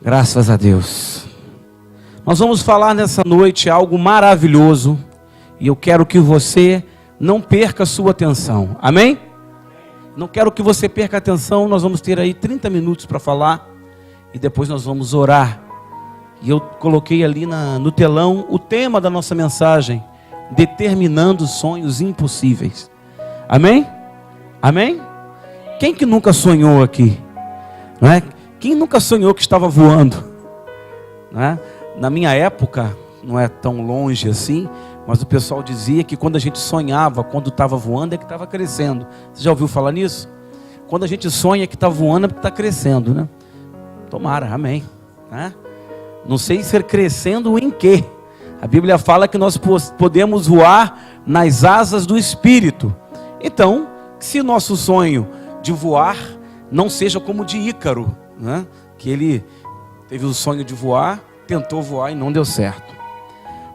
Graças a Deus. Nós vamos falar nessa noite algo maravilhoso e eu quero que você não perca a sua atenção. Amém? Não quero que você perca a atenção. Nós vamos ter aí 30 minutos para falar e depois nós vamos orar. E eu coloquei ali no telão o tema da nossa mensagem: determinando sonhos impossíveis. Amém? Amém? Quem que nunca sonhou aqui? Não é? Quem nunca sonhou que estava voando? Não é? Na minha época, não é tão longe assim, mas o pessoal dizia que quando a gente sonhava, quando estava voando, é que estava crescendo. Você já ouviu falar nisso? Quando a gente sonha que está voando, é porque está crescendo, né? Tomara, amém. Né? Não sei ser crescendo em quê. A Bíblia fala que nós podemos voar nas asas do Espírito. Então, se nosso sonho de voar não seja como o de Ícaro, né? Que ele teve o sonho de voar, tentou voar e não deu certo.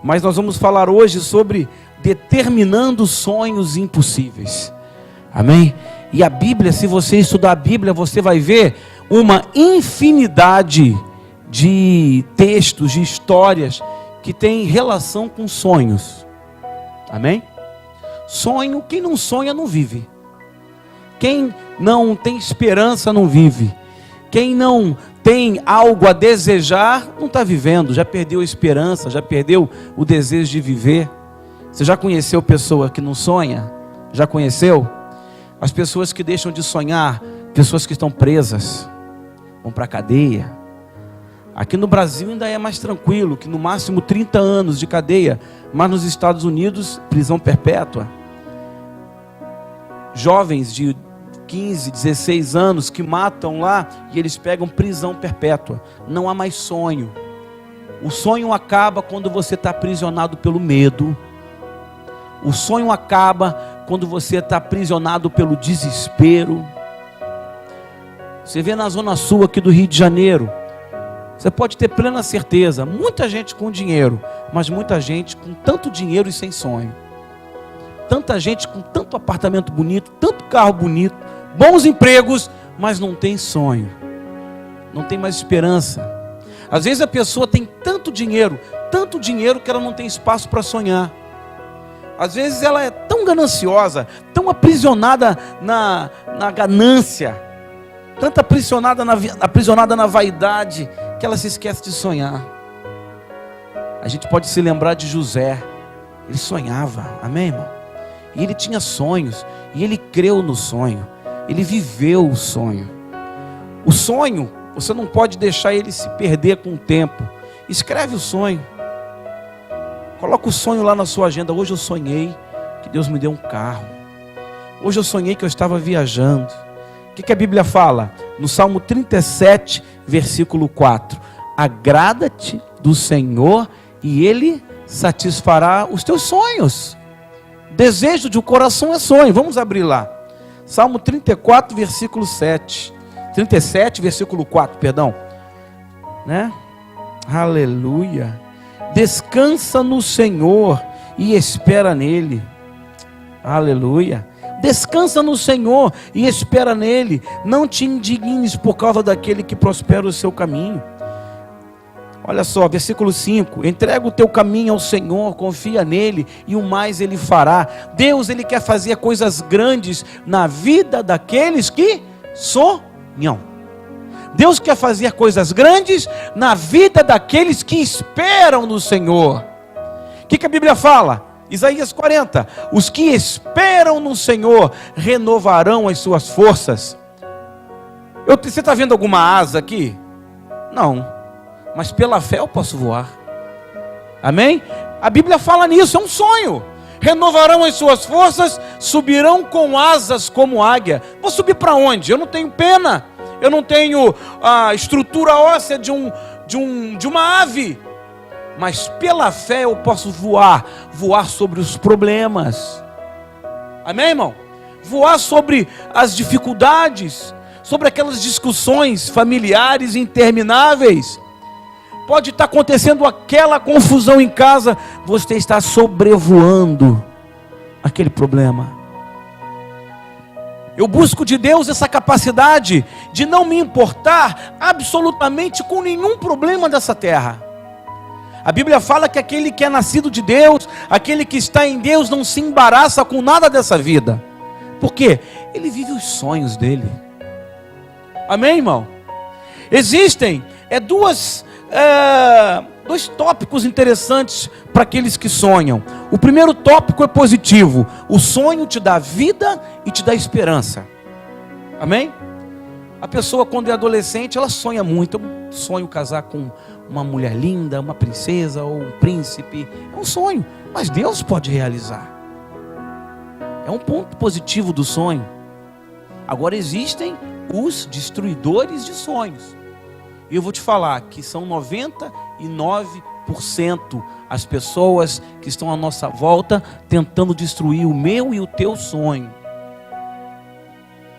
Mas nós vamos falar hoje sobre determinando sonhos impossíveis. Amém? E a Bíblia, se você estudar a Bíblia, você vai ver uma infinidade de textos, de histórias que tem relação com sonhos. Amém? Sonho, quem não sonha não vive. Quem não tem esperança não vive. Quem não tem algo a desejar não está vivendo. Já perdeu a esperança, já perdeu o desejo de viver. Você já conheceu pessoa que não sonha? Já conheceu? As pessoas que deixam de sonhar, pessoas que estão presas, vão para a cadeia. Aqui no Brasil ainda é mais tranquilo, que no máximo 30 anos de cadeia, mas nos Estados Unidos, prisão perpétua. Jovens de 15, 16 anos que matam lá e eles pegam prisão perpétua. Não há mais sonho. O sonho acaba quando você está aprisionado pelo medo. O sonho acaba quando você está aprisionado pelo desespero. Você vê na zona sul aqui do Rio de Janeiro, você pode ter plena certeza, muita gente com dinheiro, mas muita gente com tanto dinheiro e sem sonho. Tanta gente com tanto apartamento bonito, tanto carro bonito, bons empregos, mas não tem sonho, não tem mais esperança. Às vezes a pessoa tem tanto dinheiro que ela não tem espaço para sonhar. Às vezes ela é tão gananciosa, tão aprisionada na ganância, tanto aprisionada na vaidade, que ela se esquece de sonhar. A gente pode se lembrar de José. Ele sonhava, amém, irmão? E ele tinha sonhos, e ele creu no sonho, ele viveu o sonho. O sonho, você não pode deixar ele se perder com o tempo. Escreve o sonho, coloca o sonho lá na sua agenda. Hoje eu sonhei que Deus me deu um carro. Hoje eu sonhei que eu estava viajando. O que a Bíblia fala? No Salmo 37, versículo 4: agrada-te do Senhor e Ele satisfará os teus sonhos. Desejo de um coração é sonho. Vamos abrir lá. Salmo 34, versículo 7. 37, versículo 4, perdão. Né? Aleluia. Descansa no Senhor e espera nele. Aleluia. Descansa no Senhor e espera nele. Não te indignes por causa daquele que prospera o seu caminho. Olha só, versículo 5: entrega o teu caminho ao Senhor, confia nele e o mais ele fará. Deus, ele quer fazer coisas grandes na vida daqueles que sonham. Deus quer fazer coisas grandes na vida daqueles que esperam no Senhor. O que a Bíblia fala? Isaías 40: os que esperam no Senhor renovarão as suas forças. Você está vendo alguma asa aqui? Não, mas pela fé eu posso voar. Amém? A Bíblia fala nisso, é um sonho. Renovarão as suas forças, subirão com asas como águia. Vou subir para onde? Eu não tenho pena, eu não tenho a estrutura óssea de uma ave. Mas pela fé eu posso voar sobre os problemas. Amém, irmão? Voar sobre as dificuldades, sobre aquelas discussões familiares intermináveis. Pode estar acontecendo aquela confusão em casa, você está sobrevoando aquele problema. Eu busco de Deus essa capacidade de não me importar absolutamente com nenhum problema dessa terra. A Bíblia fala que aquele que é nascido de Deus, aquele que está em Deus, não se embaraça com nada dessa vida. Por quê? Ele vive os sonhos dele. Amém, irmão? Existem dois tópicos interessantes para aqueles que sonham. O primeiro tópico é positivo. O sonho te dá vida e te dá esperança. Amém? A pessoa, quando é adolescente, ela sonha muito. Eu sonho casar com uma mulher linda, uma princesa ou um príncipe. É um sonho, mas Deus pode realizar. É um ponto positivo do sonho. Agora existem os destruidores de sonhos. E eu vou te falar que são 99% as pessoas que estão à nossa volta tentando destruir o meu e o teu sonho.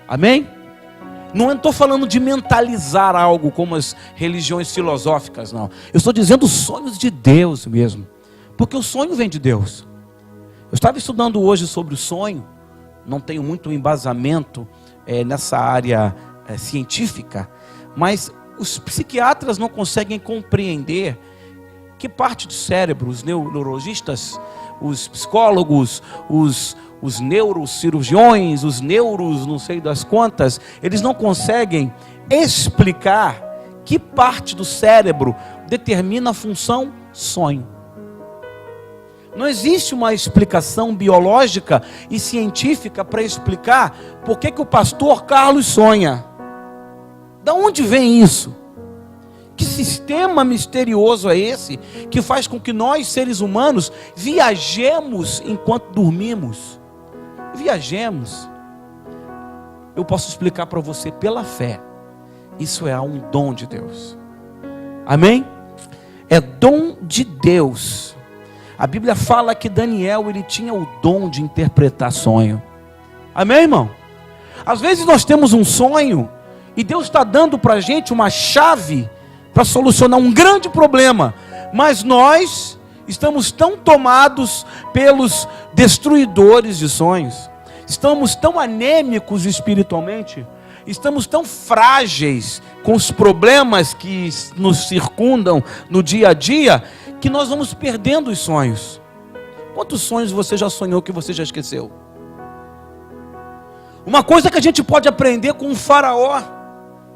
Amém? Não estou falando de mentalizar algo como as religiões filosóficas, não. Eu estou dizendo sonhos de Deus mesmo. Porque o sonho vem de Deus. Eu estava estudando hoje sobre o sonho. Não tenho muito embasamento nessa área científica. Mas os psiquiatras não conseguem compreender que parte do cérebro, os neurologistas, os psicólogos, os neurocirurgiões, os neuros, não sei das quantas, eles não conseguem explicar que parte do cérebro determina a função sonho. Não existe uma explicação biológica e científica para explicar por que o pastor Carlos sonha. Da onde vem isso? Que sistema misterioso é esse que faz com que nós, seres humanos, viajemos enquanto dormimos? Viajemos. Eu posso explicar para você pela fé. Isso é um dom de Deus. Amém? É dom de Deus. A Bíblia fala que Daniel, ele tinha o dom de interpretar sonho. Amém, irmão? Às vezes nós temos um sonho e Deus está dando para a gente uma chave para solucionar um grande problema, mas nós estamos tão tomados pelos destruidores de sonhos, estamos tão anêmicos espiritualmente, estamos tão frágeis com os problemas que nos circundam no dia a dia, que nós vamos perdendo os sonhos. Quantos sonhos você já sonhou que você já esqueceu? Uma coisa que a gente pode aprender com o faraó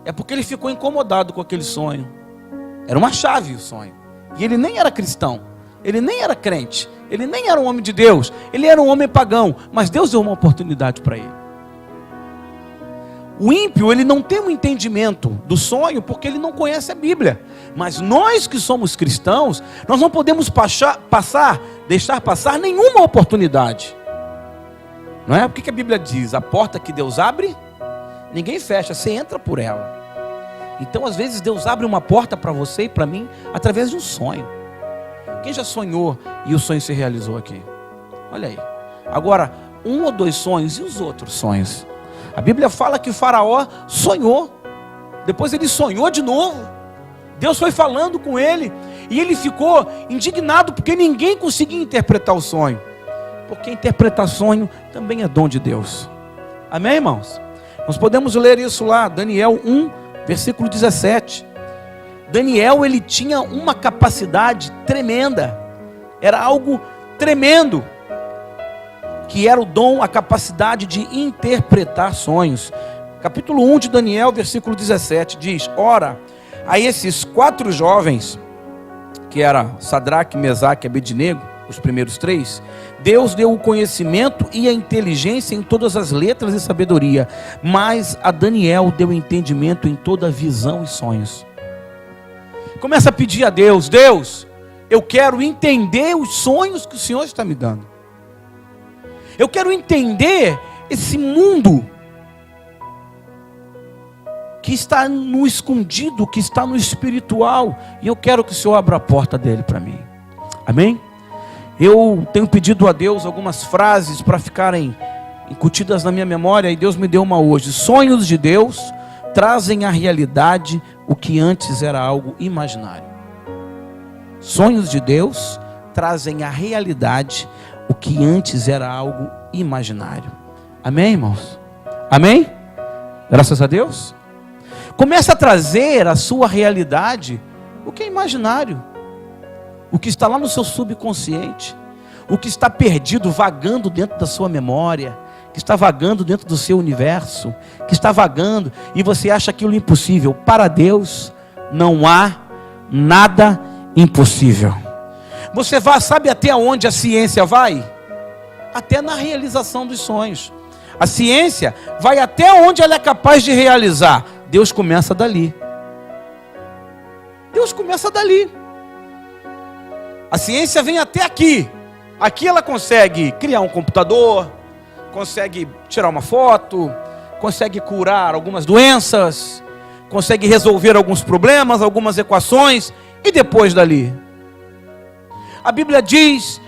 é porque ele ficou incomodado com aquele sonho. Era uma chave o sonho. E ele nem era cristão, ele nem era crente, ele nem era um homem de Deus, ele era um homem pagão, mas Deus deu uma oportunidade para ele. O ímpio, ele não tem um entendimento do sonho porque ele não conhece a Bíblia. Mas nós que somos cristãos, nós não podemos deixar passar nenhuma oportunidade. Não é? O que a Bíblia diz? A porta que Deus abre, ninguém fecha, você entra por ela. Então às vezes Deus abre uma porta para você e para mim através de um sonho. Quem já sonhou e o sonho se realizou aqui? Olha aí. Agora, 1 ou 2 sonhos e os outros sonhos? A Bíblia fala que o faraó sonhou, depois ele sonhou de novo. Deus foi falando com ele e ele ficou indignado porque ninguém conseguia interpretar o sonho. Porque interpretar sonho também é dom de Deus. Amém, irmãos? Nós podemos ler isso lá, Daniel 1, versículo 17. Daniel, ele tinha uma capacidade tremenda. Era algo tremendo. Que era o dom, a capacidade de interpretar sonhos. Capítulo 1 de Daniel, versículo 17, diz: ora, a esses 4 jovens, que eram Sadraque, Mesaque e Abednego, os primeiros 3, Deus deu o conhecimento e a inteligência em todas as letras e sabedoria, mas a Daniel deu entendimento em toda visão e sonhos. Começa a pedir a Deus: Deus, eu quero entender os sonhos que o Senhor está me dando. Eu quero entender esse mundo que está no escondido, que está no espiritual, e eu quero que o Senhor abra a porta dele para mim. Amém? Eu tenho pedido a Deus algumas frases para ficarem incutidas na minha memória, e Deus me deu uma hoje. Sonhos de Deus trazem à realidade o que antes era algo imaginário. Sonhos de Deus trazem à realidade o que antes era algo imaginário. Amém, irmãos? Amém? Graças a Deus. Comece a trazer à sua realidade o que é imaginário, o que está lá no seu subconsciente, o que está perdido, vagando dentro da sua memória, que está vagando dentro do seu universo, que está vagando, e você acha aquilo impossível. Para Deus não há nada impossível. Você sabe até onde a ciência vai? Até na realização dos sonhos. A ciência vai até onde ela é capaz de realizar. Deus começa dali. Deus começa dali. A ciência vem até aqui. Aqui ela consegue criar um computador, consegue tirar uma foto, consegue curar algumas doenças, consegue resolver alguns problemas, algumas equações, e depois dali? A Bíblia diz,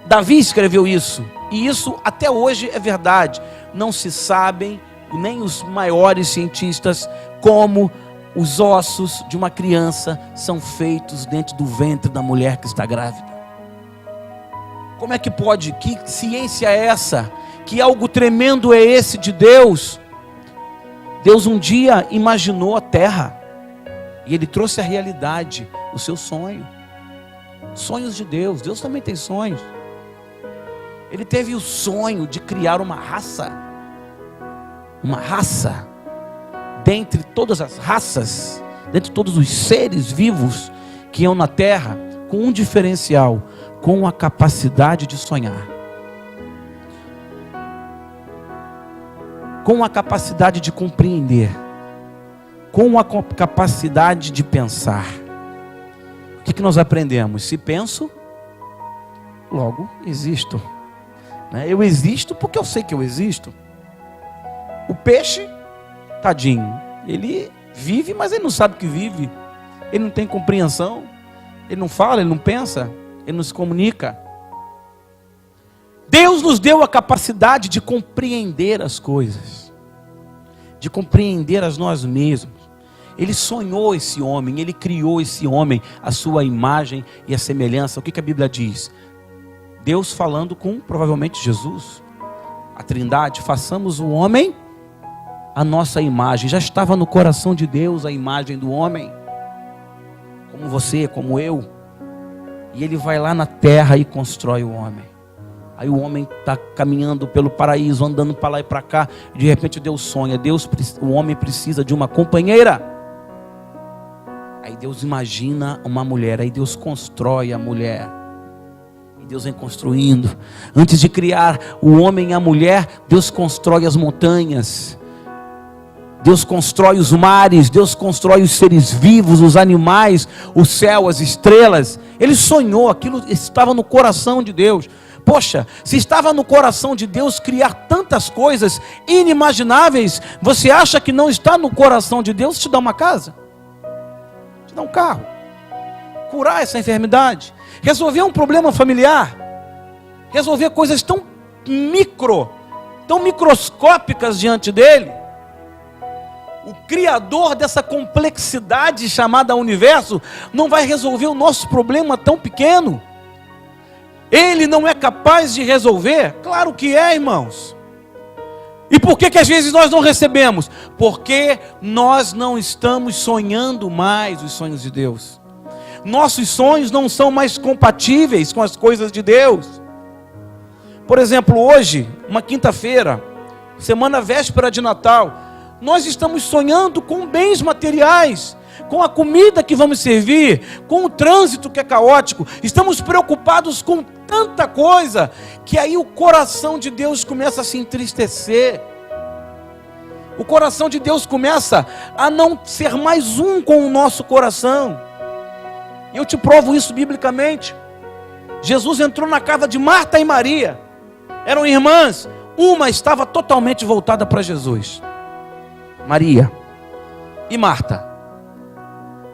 Davi escreveu isso, e isso até hoje é verdade. Não se sabem, nem os maiores cientistas, como os ossos de uma criança são feitos dentro do ventre da mulher que está grávida. Como é que pode? Que ciência é essa? Que algo tremendo é esse de Deus? Deus um dia imaginou a terra, e Ele trouxe à realidade o seu sonho. Sonhos de Deus. Deus também tem sonhos. Ele teve o sonho de criar uma raça, dentre todas as raças, dentre todos os seres vivos que iam na terra, com um diferencial, com a capacidade de sonhar, com a capacidade de compreender, com a capacidade de pensar. O que nós aprendemos? Se penso, logo existo. Eu existo porque eu sei que eu existo. O peixe, tadinho, ele vive, mas ele não sabe que vive. Ele não tem compreensão. Ele não fala, ele não pensa, ele não se comunica. Deus nos deu a capacidade de compreender as coisas, de compreender a nós mesmos. Ele sonhou esse homem, Ele criou esse homem, a sua imagem e a semelhança. O que a Bíblia diz? Deus falando com, provavelmente, Jesus. A Trindade: façamos o homem a nossa imagem. Já estava no coração de Deus a imagem do homem, como você, como eu. E Ele vai lá na terra e constrói o homem. Aí o homem está caminhando pelo paraíso, andando para lá e para cá, e de repente Deus sonha. O homem precisa de uma companheira. Aí Deus imagina uma mulher, aí Deus constrói a mulher. E Deus vem construindo. Antes de criar o homem e a mulher, Deus constrói as montanhas, Deus constrói os mares, Deus constrói os seres vivos, os animais, o céu, as estrelas. Ele sonhou, aquilo estava no coração de Deus. Poxa, se estava no coração de Deus criar tantas coisas inimagináveis, você acha que não está no coração de Deus te dar uma casa? Te dar um carro? Curar essa enfermidade? Resolver um problema familiar? Resolver coisas tão microscópicas diante dele? O Criador dessa complexidade chamada universo não vai resolver o nosso problema tão pequeno? Ele não é capaz de resolver? Claro que é, irmãos. E por que às vezes nós não recebemos? Porque nós não estamos sonhando mais os sonhos de Deus. Nossos sonhos não são mais compatíveis com as coisas de Deus. Por exemplo, hoje, uma quinta-feira, semana véspera de Natal, nós estamos sonhando com bens materiais, com a comida que vamos servir, com o trânsito que é caótico. Estamos preocupados com tanta coisa, que aí o coração de Deus começa a se entristecer. O coração de Deus começa a não ser mais um com o nosso coração. Eu te provo isso biblicamente. Jesus entrou na casa de Marta e Maria. Eram irmãs. Uma estava totalmente voltada para Jesus, Maria. E Marta?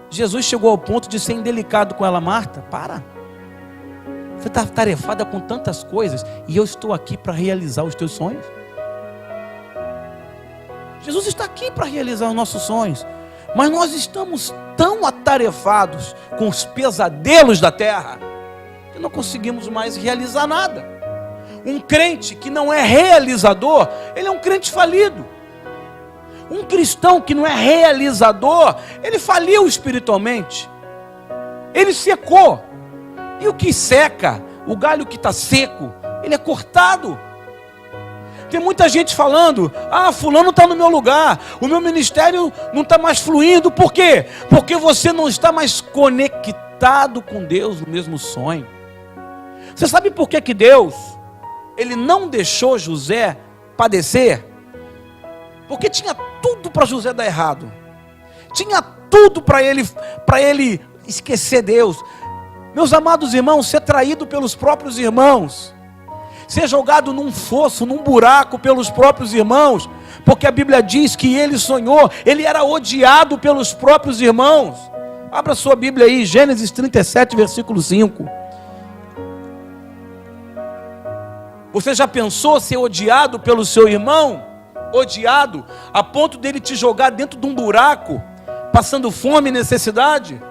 Jesus chegou ao ponto de ser indelicado com ela. Marta, para. Você está tarefada com tantas coisas, e eu estou aqui para realizar os teus sonhos. Jesus está aqui para realizar os nossos sonhos. Mas nós estamos tão atarefados com os pesadelos da terra, que não conseguimos mais realizar nada. Um crente que não é realizador, ele é um crente falido. Um cristão que não é realizador, ele faliu espiritualmente. Ele secou. E o que seca, o galho que está seco, ele é cortado. Tem muita gente falando: ah, fulano está no meu lugar, o meu ministério não está mais fluindo. Por quê? Porque você não está mais conectado com Deus no mesmo sonho. Você sabe por que Deus, Ele não deixou José padecer? Porque tinha tudo para José dar errado. Tinha tudo para ele esquecer Deus. Meus amados irmãos, ser traído pelos próprios irmãos, ser jogado num fosso, num buraco pelos próprios irmãos, porque a Bíblia diz que ele sonhou, ele era odiado pelos próprios irmãos. Abra sua Bíblia aí, Gênesis 37, versículo 5. Você já pensou ser odiado pelo seu irmão? Odiado a ponto dele te jogar dentro de um buraco, passando fome e necessidade?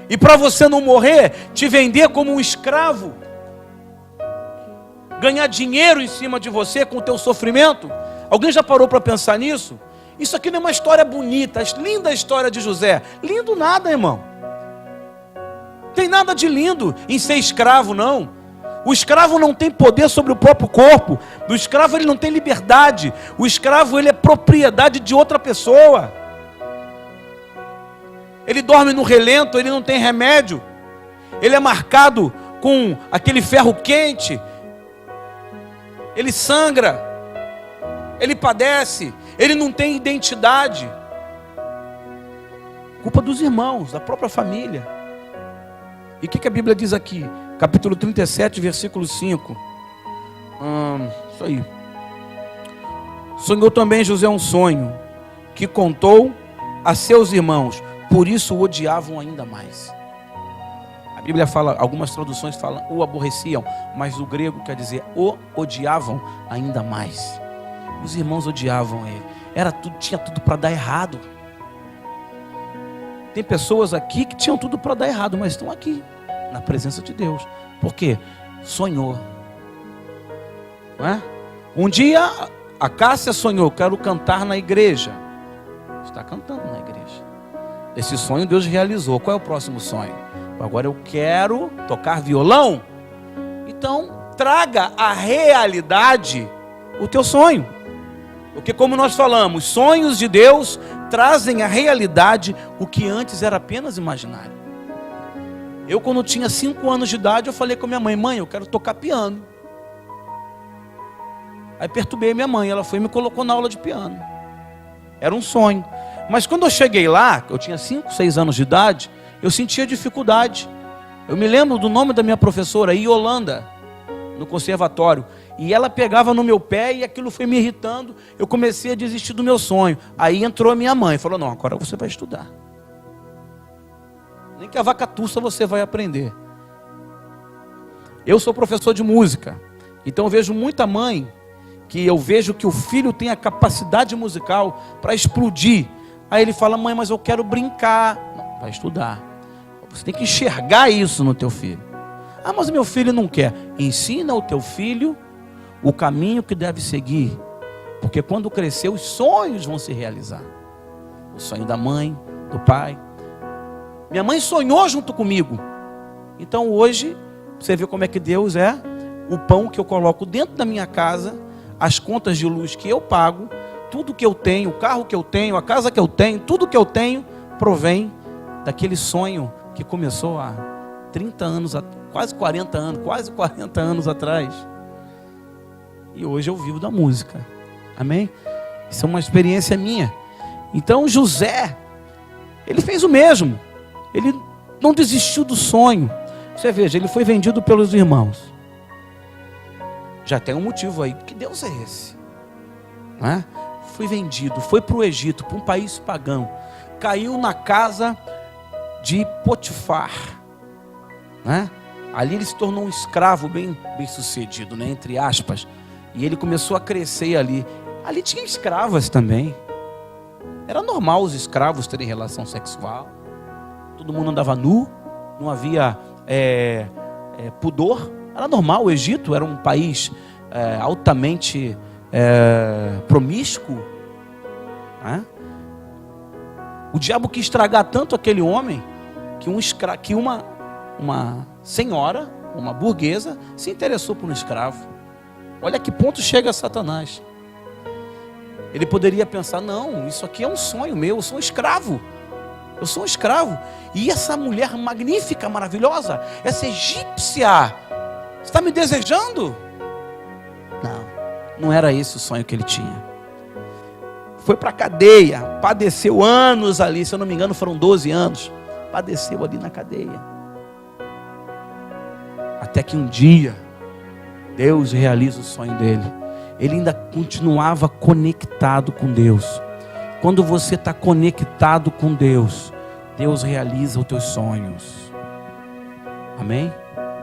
E para você não morrer, te vender como um escravo, ganhar dinheiro em cima de você com o teu sofrimento? Alguém já parou para pensar nisso? Isso aqui não é uma história bonita, linda a história de José. Lindo nada, irmão. Tem nada de lindo em ser escravo, não. O escravo não tem poder sobre o próprio corpo. O escravo, ele não tem liberdade. O escravo, ele é propriedade de outra pessoa. Ele dorme no relento, ele não tem remédio. Ele é marcado com aquele ferro quente. Ele sangra. Ele padece. Ele não tem identidade. Culpa dos irmãos, da própria família. E o que a Bíblia diz aqui? Capítulo 37, versículo 5. Isso aí. Sonhou também José um sonho, que contou a seus irmãos, por isso o odiavam ainda mais. A Bíblia fala, algumas traduções falam, o aborreciam, mas o grego quer dizer, o odiavam ainda mais. Os irmãos odiavam ele. Tinha tudo para dar errado. Tem pessoas aqui que tinham tudo para dar errado, mas estão aqui, na presença de Deus. Por quê? Sonhou. Não é? Um dia a Cássia sonhou: quero cantar na igreja. Está cantando na igreja. Esse sonho Deus realizou. Qual é o próximo sonho? Agora eu quero tocar violão. Então traga à realidade o teu sonho. Porque, como nós falamos, sonhos de Deus trazem à realidade o que antes era apenas imaginário. Eu, quando tinha 5 anos de idade, eu falei com minha mãe: mãe, eu quero tocar piano. Aí perturbei minha mãe, ela foi e me colocou na aula de piano. Era um sonho. Mas quando eu cheguei lá, eu tinha 5, 6 anos de idade, eu sentia dificuldade. Eu me lembro do nome da minha professora, Yolanda, no conservatório. E ela pegava no meu pé e aquilo foi me irritando. Eu comecei a desistir do meu sonho. Aí entrou a minha mãe e falou: não, agora você vai estudar. Nem que a vaca tussa você vai aprender. Eu sou professor de música. Então eu vejo muita mãe que eu vejo que o filho tem a capacidade musical para explodir. Aí ele fala: mãe, mas eu quero brincar. Não, vai estudar. Você tem que enxergar isso no teu filho. Ah, mas meu filho não quer. Ensina o teu filho o caminho que deve seguir. Porque quando crescer, os sonhos vão se realizar. O sonho da mãe, do pai. Minha mãe sonhou junto comigo. Então hoje, você vê como é que Deus é. O pão que eu coloco dentro da minha casa, as contas de luz que eu pago, tudo que eu tenho, o carro que eu tenho, a casa que eu tenho, tudo que eu tenho, provém daquele sonho que começou há 30 anos, quase 40 anos atrás. E hoje eu vivo da música. Amém? Isso é uma experiência minha. Então José, ele fez o mesmo. Ele não desistiu do sonho. Você veja, ele foi vendido pelos irmãos. Já tem um motivo aí. Que Deus é esse? Não é? Foi vendido, foi para o Egito, para um país pagão. Caiu na casa de Potifar. Não é? Ali ele se tornou um escravo bem sucedido, né? Entre aspas. E ele começou a crescer ali. Ali tinha escravas também. Era normal os escravos terem relação sexual. Todo mundo andava nu. Não havia pudor. Era normal, o Egito era um país altamente promíscuo, né? O diabo quis estragar tanto aquele homem que uma senhora, uma burguesa, se interessou por um escravo. Olha a que ponto chega Satanás. Ele poderia pensar: não, isso aqui é um sonho meu, eu sou um escravo. Eu sou um escravo. E essa mulher magnífica, maravilhosa, essa egípcia, está me desejando? Não era esse o sonho que ele tinha. Foi para a cadeia, padeceu anos ali, se eu não me engano foram 12 anos. Padeceu ali na cadeia. Até que um dia, Deus realiza o sonho dele. Ele ainda continuava conectado com Deus. Quando você está conectado com Deus, Deus realiza os teus sonhos. Amém?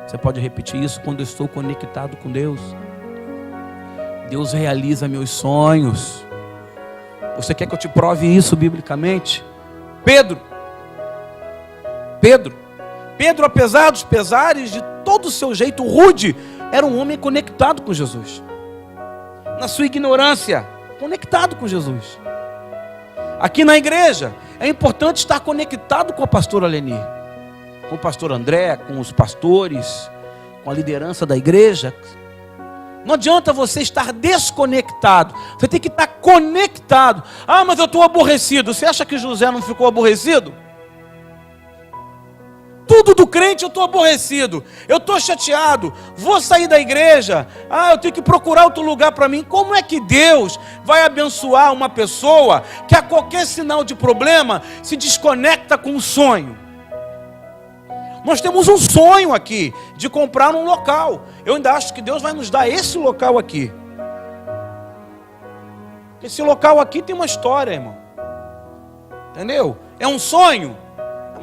Você pode repetir isso? Quando eu estou conectado com Deus, Deus realiza meus sonhos. Você quer que eu te prove isso biblicamente? Pedro, apesar dos pesares, de todo o seu jeito rude, era um homem conectado com Jesus. Na sua ignorância, conectado com Jesus. Aqui na igreja, é importante estar conectado com a pastora Leni, com o pastor André, com os pastores, com a liderança da igreja. Não adianta você estar desconectado, você tem que estar conectado. Ah, mas eu estou aborrecido. Você acha que José não ficou aborrecido? Tudo do crente eu estou aborrecido, eu estou chateado, vou sair da igreja, eu tenho que procurar outro lugar para mim. Como é que Deus vai abençoar uma pessoa que a qualquer sinal de problema se desconecta com um sonho? Nós temos um sonho aqui de comprar um local. Eu ainda acho que Deus vai nos dar esse local aqui. Esse local aqui tem uma história, irmão. Entendeu? É um sonho.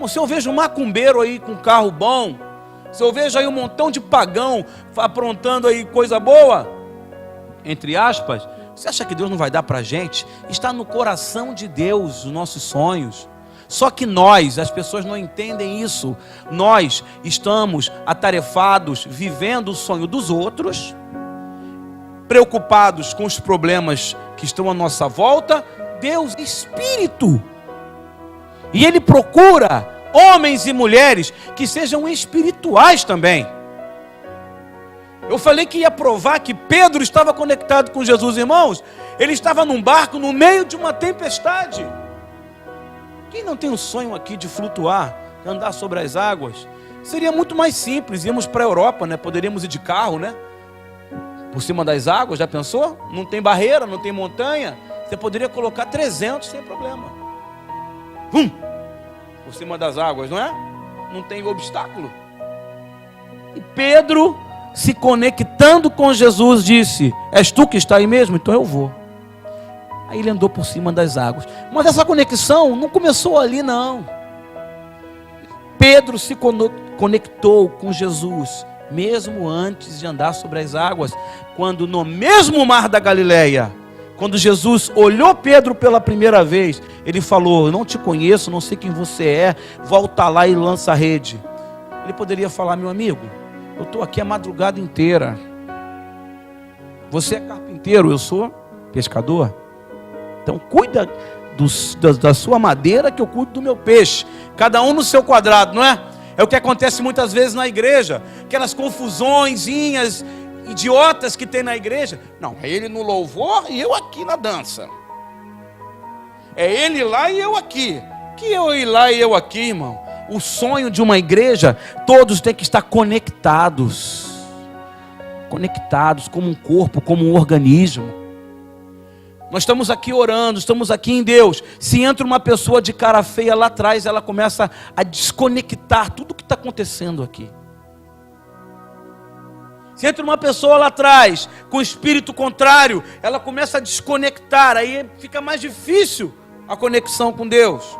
Se eu vejo um macumbeiro aí com carro bom, se eu vejo aí um montão de pagão aprontando aí coisa boa, entre aspas, você acha que Deus não vai dar para a gente? Está no coração de Deus os nossos sonhos. Só que nós, as pessoas não entendem isso. Nós estamos atarefados, vivendo o sonho dos outros, preocupados com os problemas que estão à nossa volta. Deus é espírito. E Ele procura homens e mulheres que sejam espirituais também. Eu falei que ia provar que Pedro estava conectado com Jesus, irmãos. Ele estava num barco no meio de uma tempestade. Quem não tem um sonho aqui de flutuar, de andar sobre as águas? Seria muito mais simples, íamos para a Europa, né? Poderíamos ir de carro, né? Por cima das águas, já pensou? Não tem barreira, não tem montanha. Você poderia colocar 300 sem problema. Por cima das águas, não é? Não tem obstáculo. E Pedro, se conectando com Jesus, disse: és tu que está aí mesmo? Então eu vou. Aí ele andou por cima das águas. Mas essa conexão não começou ali, não. Pedro se conectou com Jesus, mesmo antes de andar sobre as águas, quando no mesmo mar da Galileia, quando Jesus olhou Pedro pela primeira vez, ele falou: eu não te conheço, não sei quem você é, volta lá e lança a rede. Ele poderia falar: meu amigo, eu estou aqui a madrugada inteira, você é carpinteiro, eu sou pescador, então cuida da sua madeira que eu cuido do meu peixe, cada um no seu quadrado, não é? É o que acontece muitas vezes na igreja, aquelas confusõezinhas idiotas que tem na igreja. Não, é ele no louvor e eu aqui na dança. É ele lá e eu aqui. Que eu ir lá e eu aqui, irmão? O sonho de uma igreja, todos têm que estar conectados. Conectados como um corpo, como um organismo. Nós estamos aqui orando, estamos aqui em Deus. Se entra uma pessoa de cara feia lá atrás, ela começa a desconectar tudo o que está acontecendo aqui. Se entra uma pessoa lá atrás, com espírito contrário, ela começa a desconectar, aí fica mais difícil a conexão com Deus.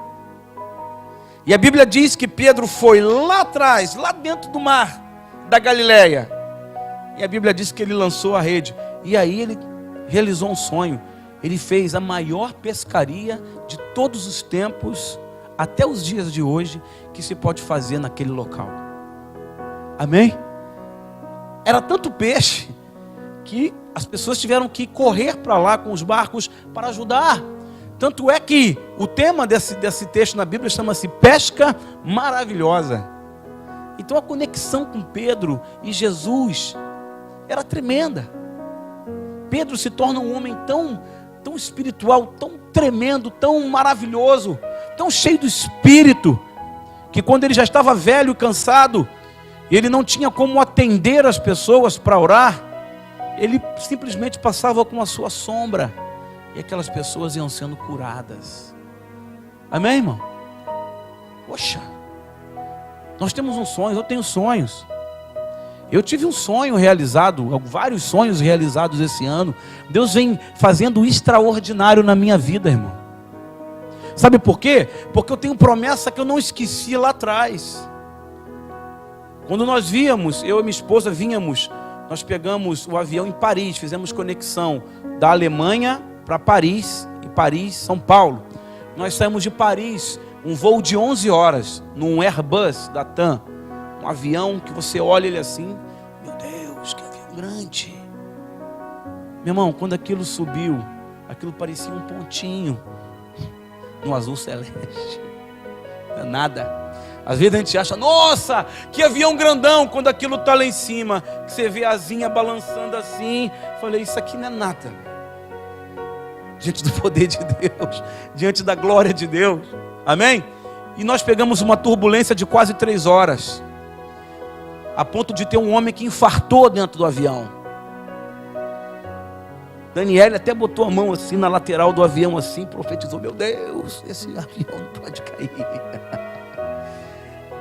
E a Bíblia diz que Pedro foi lá atrás, lá dentro do mar da Galileia. E a Bíblia diz que ele lançou a rede. E aí ele realizou um sonho. Ele fez a maior pescaria de todos os tempos, até os dias de hoje, que se pode fazer naquele local. Amém? Era tanto peixe que as pessoas tiveram que correr para lá com os barcos para ajudar. Tanto é que o tema desse texto na Bíblia chama-se pesca maravilhosa. Então a conexão com Pedro e Jesus era tremenda. Pedro se torna um homem tão espiritual, tão tremendo, tão maravilhoso, tão cheio do Espírito, que quando ele já estava velho e cansado, ele não tinha como atender as pessoas para orar, ele simplesmente passava com a sua sombra, e aquelas pessoas iam sendo curadas. Amém, irmão? Poxa, nós temos um sonho, eu tenho sonhos. Eu tive um sonho realizado, vários sonhos realizados esse ano. Deus vem fazendo extraordinário na minha vida, irmão. Sabe por quê? Porque eu tenho promessa que eu não esqueci lá atrás. Quando nós víamos, eu e minha esposa vínhamos, nós pegamos o avião em Paris, fizemos conexão da Alemanha para Paris, e Paris, São Paulo. Nós saímos de Paris, um voo de 11 horas, num Airbus da TAM, um avião que você olha ele assim, meu Deus, que avião grande. Meu irmão, quando aquilo subiu, aquilo parecia um pontinho no azul celeste. Não é nada. Às vezes a gente acha, nossa, que avião grandão, quando aquilo está lá em cima, que você vê a asinha balançando assim. Falei, isso aqui não é nada diante do poder de Deus, diante da glória de Deus. Amém? E nós pegamos uma turbulência de quase 3 horas, a ponto de ter um homem que infartou dentro do avião. Daniel até botou a mão assim na lateral do avião, assim, profetizou, meu Deus, esse avião não pode cair.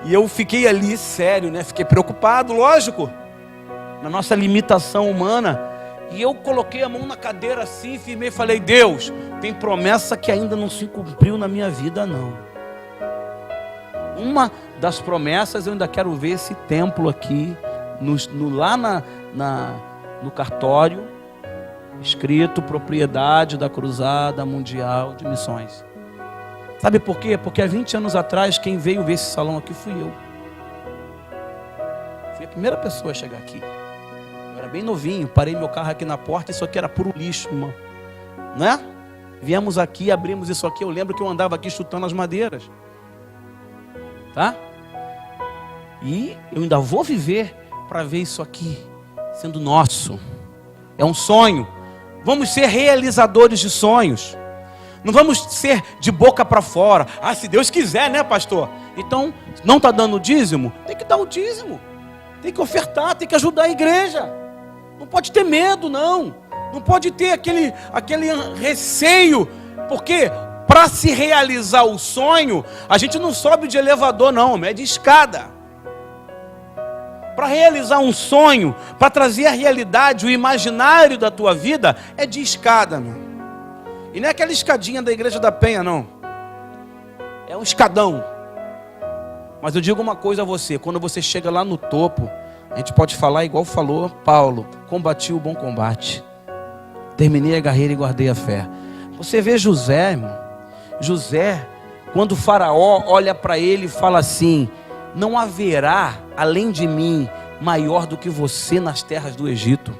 E eu fiquei ali sério, né? Fiquei preocupado, lógico, na nossa limitação humana. E eu coloquei a mão na cadeira assim, firmei e falei, Deus, tem promessa que ainda não se cumpriu na minha vida não. Uma das promessas, eu ainda quero ver esse templo aqui, lá no cartório, escrito propriedade da Cruzada Mundial de Missões. Sabe por quê? Porque há 20 anos atrás, quem veio ver esse salão aqui fui eu. Fui a primeira pessoa a chegar aqui. Eu era bem novinho, parei meu carro aqui na porta, isso aqui era puro lixo, irmão. Né? Viemos aqui, abrimos isso aqui, eu lembro que eu andava aqui chutando as madeiras. Tá? E eu ainda vou viver para ver isso aqui sendo nosso. É um sonho. Vamos ser realizadores de sonhos. Não vamos ser de boca para fora. Ah, se Deus quiser, né, pastor? Então, não está dando o dízimo? Tem que dar o dízimo. Tem que ofertar, tem que ajudar a igreja. Não pode ter medo, não. Não pode ter aquele receio. Porque para se realizar o sonho, a gente não sobe de elevador, não, é de escada. Para realizar um sonho, para trazer a realidade, o imaginário da tua vida, é de escada, meu. E não é aquela escadinha da Igreja da Penha, não. É um escadão. Mas eu digo uma coisa a você, quando você chega lá no topo, a gente pode falar igual falou Paulo, combati o bom combate, terminei a carreira e guardei a fé. Você vê José, irmão. José, quando o faraó olha para ele e fala assim, não haverá além de mim maior do que você nas terras do Egito.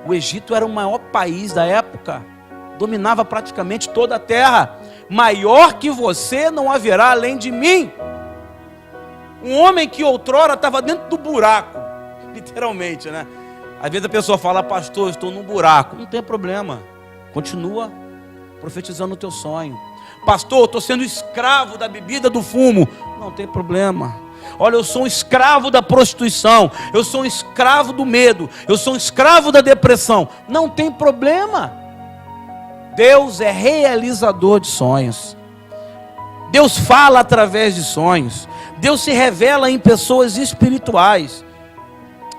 O Egito era o maior país da época, dominava praticamente toda a terra. Maior que você não haverá além de mim. Um homem que outrora estava dentro do buraco, literalmente, né? Às vezes a pessoa fala, pastor, eu estou num buraco. Não tem problema, continua profetizando o teu sonho. Pastor, eu estou sendo escravo da bebida, do fumo. Não tem problema. Olha, eu sou um escravo da prostituição, eu sou um escravo do medo, eu sou um escravo da depressão. Não tem problema. Deus é realizador de sonhos. Deus fala através de sonhos. Deus se revela em pessoas espirituais.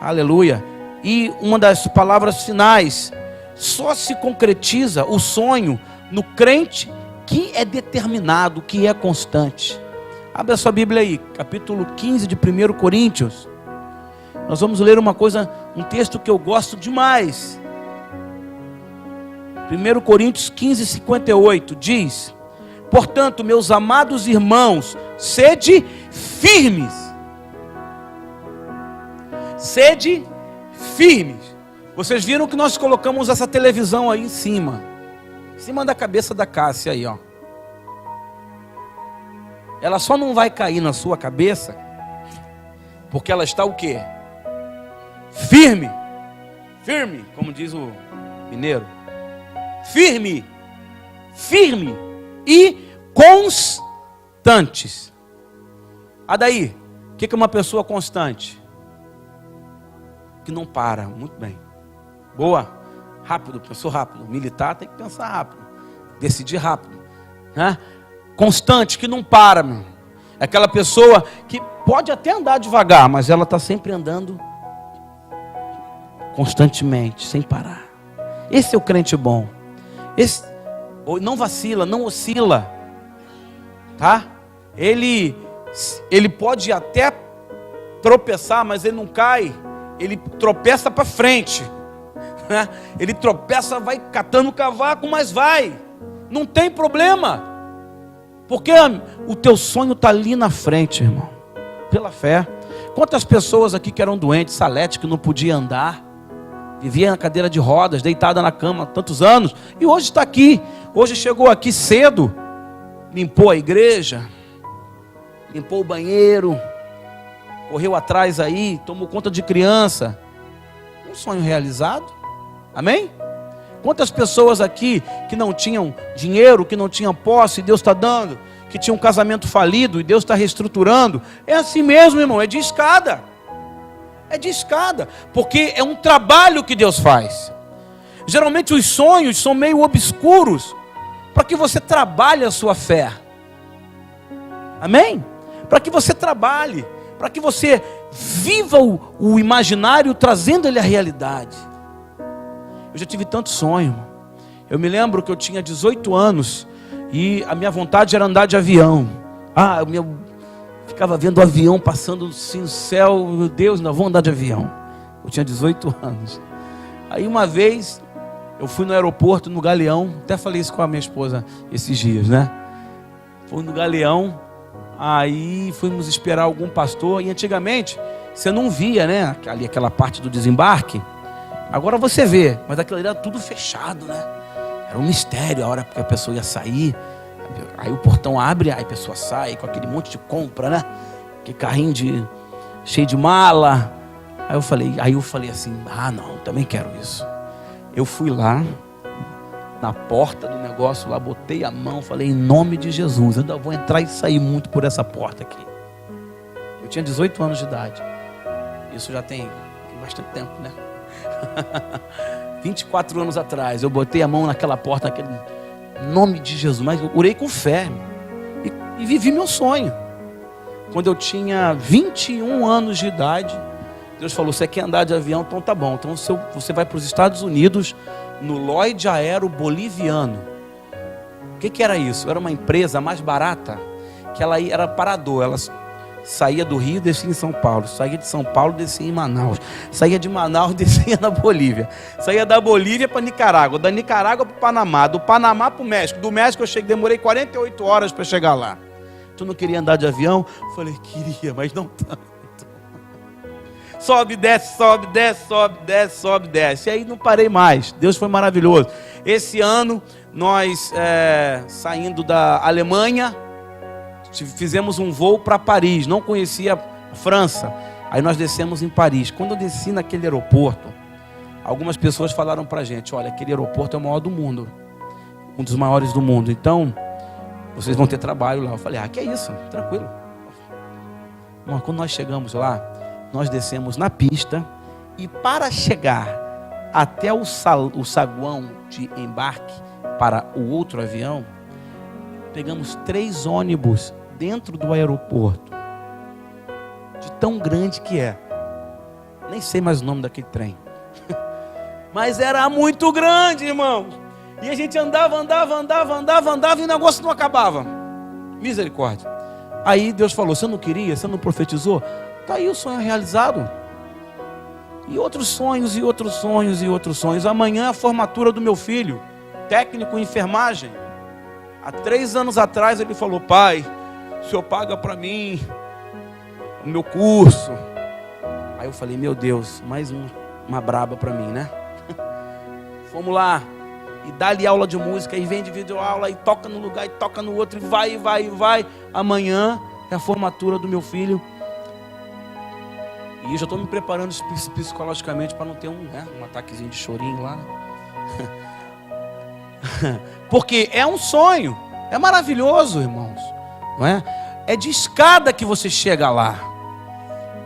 Aleluia. E uma das palavras finais, só se concretiza o sonho no crente que é determinado, que é constante. Abre a sua Bíblia aí, capítulo 15 de 1 Coríntios. Nós vamos ler uma coisa, um texto que eu gosto demais. 1 Coríntios 15, 58 diz: portanto, meus amados irmãos, sede firmes. Sede firmes. Vocês viram que nós colocamos essa televisão aí em cima da cabeça da Cássia aí, ó. Ela só não vai cair na sua cabeça porque ela está o quê? Firme, como diz o mineiro. Firme e constantes. Daí, o que é uma pessoa constante? Que não para. Muito bem. Boa. Rápido, pensou rápido. Militar tem que pensar rápido. Decidir rápido. Né? Constante, que não para, meu. É aquela pessoa que pode até andar devagar, mas ela está sempre andando constantemente, sem parar. Esse é o crente bom. Esse não vacila, não oscila. Tá? Ele pode até tropeçar, mas ele não cai. Ele tropeça para frente. Né? Ele tropeça, vai catando o cavaco, mas vai. Não tem problema. Porque o teu sonho está ali na frente, irmão. Pela fé. Quantas pessoas aqui que eram doentes, Salete, que não podia andar, vivia na cadeira de rodas, deitada na cama há tantos anos, e hoje está aqui. Hoje chegou aqui cedo, limpou a igreja, limpou o banheiro, correu atrás aí, tomou conta de criança. Um sonho realizado. Amém? Quantas pessoas aqui que não tinham dinheiro, que não tinham posse, Deus está dando, que tinham um casamento falido e Deus está reestruturando. É assim mesmo, irmão, é de escada. É de escada, porque é um trabalho que Deus faz. Geralmente os sonhos são meio obscuros, para que você trabalhe a sua fé. Amém? Para que você trabalhe, para que você viva o imaginário, trazendo ele à realidade. Eu já tive tanto sonho. Eu me lembro que eu tinha 18 anos e a minha vontade era andar de avião. Eu ficava vendo o avião passando assim no céu. Meu Deus, nós vamos andar de avião. Eu tinha 18 anos. Aí uma vez eu fui no aeroporto, no Galeão. Até falei isso com a minha esposa esses dias, né? Fui no Galeão. Aí fomos esperar algum pastor. E antigamente você não via, né? Ali aquela parte do desembarque. Agora você vê, mas aquilo ali era tudo fechado, né? Era um mistério a hora que a pessoa ia sair. Aí o portão abre, aí a pessoa sai com aquele monte de compra, né? Aquele carrinho cheio de mala. Aí eu falei assim, não, também quero isso. Eu fui lá, na porta do negócio lá, botei a mão, falei, em nome de Jesus, eu ainda vou entrar e sair muito por essa porta aqui. Eu tinha 18 anos de idade. Isso já tem bastante tempo, né? 24 anos atrás, eu botei a mão naquela porta, naquele nome de Jesus, mas eu orei com fé e vivi meu sonho. Quando eu tinha 21 anos de idade, Deus falou, você quer andar de avião? Então tá bom, então você vai para os Estados Unidos, no Lloyd Aero Boliviano. O que era isso? Era uma empresa mais barata, que ela era parador, ela saía do Rio, descia em São Paulo. Saía de São Paulo, descia em Manaus. Saía de Manaus, descia na Bolívia. Saía da Bolívia para Nicarágua. Da Nicarágua para o Panamá. Do Panamá para o México. Do México eu demorei 48 horas para chegar lá. Tu não queria andar de avião? Falei, queria, mas não tanto. Sobe, desce, sobe, desce, sobe, desce, sobe, desce. E aí não parei mais. Deus foi maravilhoso. Esse ano, nós saindo da Alemanha, fizemos um voo para Paris, não conhecia a França. Aí nós descemos em Paris. Quando eu desci naquele aeroporto, algumas pessoas falaram para a gente, olha, aquele aeroporto é o maior do mundo, um dos maiores do mundo, então vocês vão ter trabalho lá. Eu falei, que é isso, tranquilo. Mas quando nós chegamos lá, nós descemos na pista e para chegar até o saguão de embarque para o outro avião, pegamos 3 ônibus dentro do aeroporto, de tão grande que é. Nem sei mais o nome daquele trem. Mas era muito grande, irmão. E a gente andava e o negócio não acabava. Misericórdia. Aí Deus falou, você não queria? Você não profetizou? Está aí o sonho realizado. E outros sonhos, e outros sonhos, e outros sonhos. Amanhã é a formatura do meu filho, técnico em enfermagem. Há 3 anos atrás ele falou, pai, o senhor paga para mim o meu curso. Aí eu falei, meu Deus, mais uma braba para mim, né? Fomos lá, e dá-lhe aula de música, e vem de videoaula, e toca num lugar, e toca no outro, e vai. Amanhã é a formatura do meu filho. E eu já estou me preparando psicologicamente para não ter um ataquezinho de chorinho lá. Porque é um sonho, é maravilhoso, irmãos, não é? É de escada que você chega lá.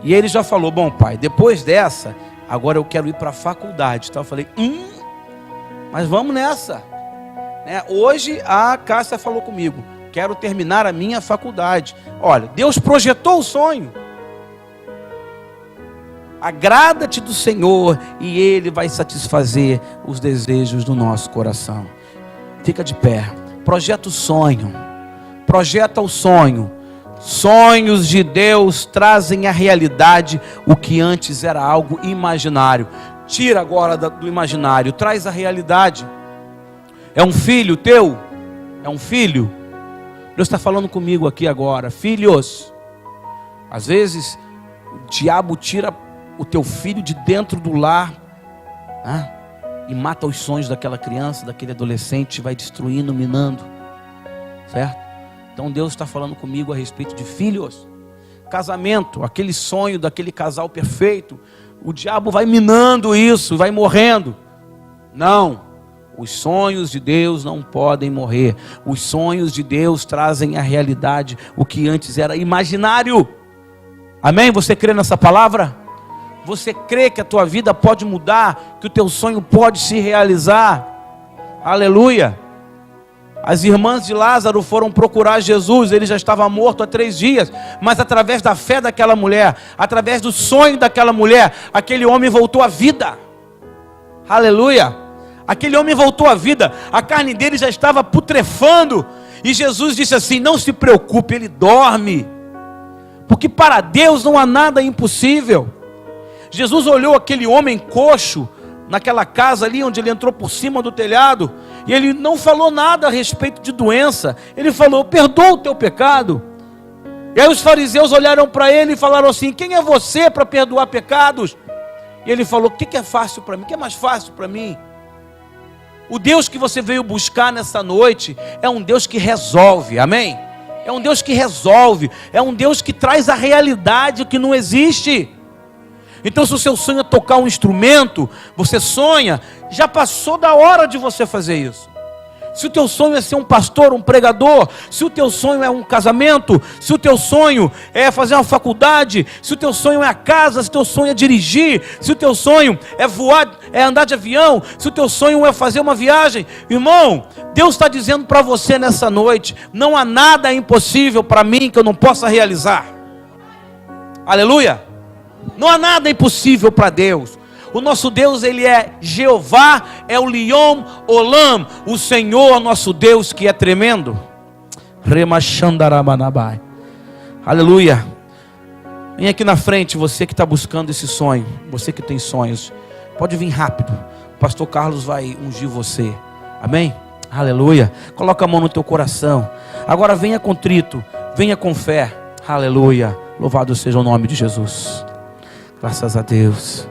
E ele já falou: bom, pai, depois dessa, agora eu quero ir para a faculdade. Então eu falei: mas vamos nessa. Hoje a Cássia falou comigo: quero terminar a minha faculdade. Olha, Deus projetou o sonho. Agrada-te do Senhor e Ele vai satisfazer os desejos do nosso coração. Fica de pé. Projeta o sonho. Projeta o sonho. Sonhos de Deus trazem à realidade o que antes era algo imaginário. Tira agora do imaginário, traz a realidade. É um filho teu? É um filho? Deus está falando comigo aqui agora. Filhos, às vezes o diabo tira o teu filho de dentro do lar, e mata os sonhos daquela criança, daquele adolescente, vai destruindo, minando, certo? Então Deus está falando comigo a respeito de filhos. Casamento, aquele sonho daquele casal perfeito, o diabo vai minando isso, vai morrendo. Não, os sonhos de Deus não podem morrer. Os sonhos de Deus trazem à realidade o que antes era imaginário. Amém? Você crê nessa palavra? Você crê que a tua vida pode mudar, que o teu sonho pode se realizar? Aleluia! As irmãs de Lázaro foram procurar Jesus, ele já estava morto há 3 dias, mas através da fé daquela mulher, através do sonho daquela mulher, aquele homem voltou à vida. Aleluia! Aquele homem voltou à vida, a carne dele já estava putrefando, e Jesus disse assim: não se preocupe, ele dorme, porque para Deus não há nada impossível. Jesus olhou aquele homem coxo, naquela casa ali onde ele entrou por cima do telhado, e ele não falou nada a respeito de doença. Ele falou: perdoa o teu pecado. E aí os fariseus olharam para ele e falaram assim: quem é você para perdoar pecados? E ele falou: o que é fácil para mim? O que é mais fácil para mim? O Deus que você veio buscar nessa noite é um Deus que resolve, amém? É um Deus que resolve, é um Deus que traz à realidade o que não existe. Então, se o seu sonho é tocar um instrumento, você sonha, já passou da hora de você fazer isso. Se o teu sonho é ser um pastor, um pregador, se o teu sonho é um casamento, se o teu sonho é fazer uma faculdade, se o teu sonho é a casa, se o teu sonho é dirigir, se o teu sonho é voar, é andar de avião, se o teu sonho é fazer uma viagem, irmão, Deus está dizendo para você nessa noite: não há nada impossível para mim que eu não possa realizar. Aleluia! Não há nada impossível para Deus. O nosso Deus, Ele é Jeová, é o Lion Olam, o Senhor nosso Deus que é tremendo. Remachandarabanai. Aleluia. Vem aqui na frente, você que está buscando esse sonho, você que tem sonhos, pode vir rápido. O pastor Carlos vai ungir você. Amém? Aleluia. Coloca a mão no teu coração. Agora venha contrito, venha com fé. Aleluia. Louvado seja o nome de Jesus. Graças a Deus.